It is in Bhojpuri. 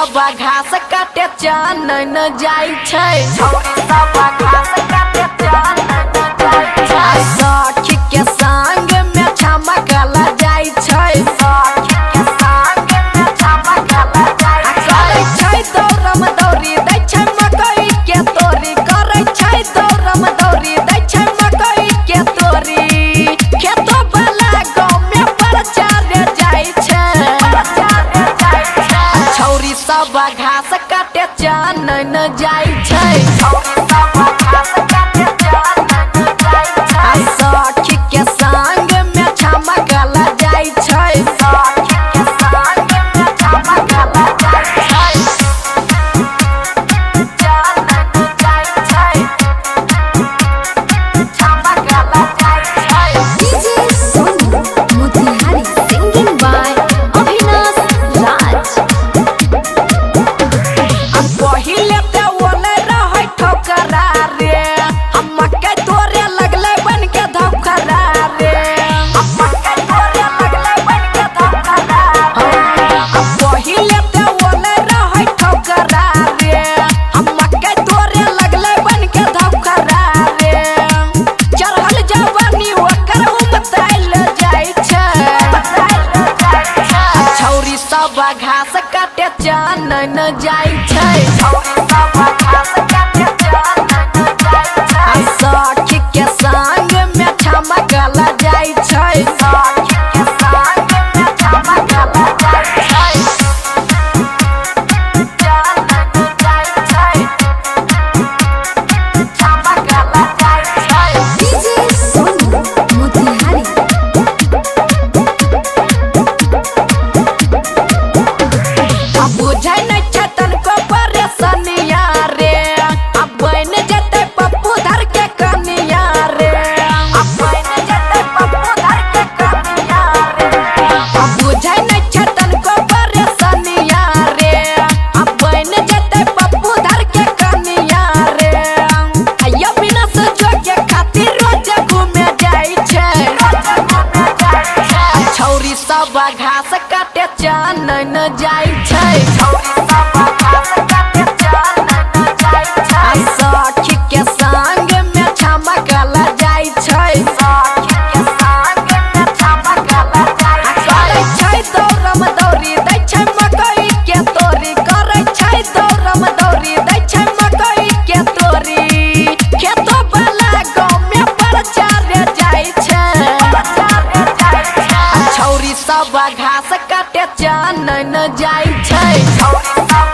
सब घास काटे चान न जाई छै छौरी सब घास काटे चान न जाई छै सखी के संग में छमकला जाई छै सखी के संग में छमकला जाई छै करे छै दौड़म दौड़ी दै छै मकई के तोरी करे छै दौड़म दौड़ी दै छै मकई के तोरी खेतो वाला गाँव में प्रचार जाई छै छौरी सब घास काटे चान न जाई छै छौरी सब घास काटे चान न जाई छै सखी के संग में छमकला जाई छै सखी के संग में छमकला जाई छै चान न जाई छै छमकला जाई छै DJ Sonu Motihari singing by Avinash Raj. पहिले ते ओले रहै ठोकरा रे हम मकई तोरे लगले बन के धोखरा रे हम मकई तोरे लगले बन के धोखरा रे पहिले ते ओले रहै ठोकरा रे हम मकई तोरे लगले बन के धोखरा रे चढ़ल जवानी ओकर उमतैल जाई छै छौरी सब घास काटे चान न जाई छै छौरी सब घास काटे चान न जाई छै सखी के संग में छमकला जाई छै सखी के संग में छमकला जाई छै चान न जाई छै छमकला जाई छै DJ Sonu Motihari. अब बुझै नै छै तनको परेशानिया रे अब बन जेतै पप्पू धर के कनिया रे अब बन जेतै पप्पू धर के कनिया रे अब बुझै नै छै तनको परेशानिया रे अब बन जेतै पप्पू धर के कनिया रे आइयो बिना से जोगे खातिर रोज घूमे जाई छै छौरी सब घास काटे चान न जाई छै छौरी सब घास काटे चान न जाई छै सखी के संग में छमकला जाई छै सखी के संग में छमकला जाई छै करे छै दौड़म दौड़ी दै छै मकई के तोरी करे छै दौड़म दौड़ी दै छै मकई के तोरी खेतो वाला गाँव में प्रचार जाई छै छौरी सब घास काटे चान न जाई छै छौरी सब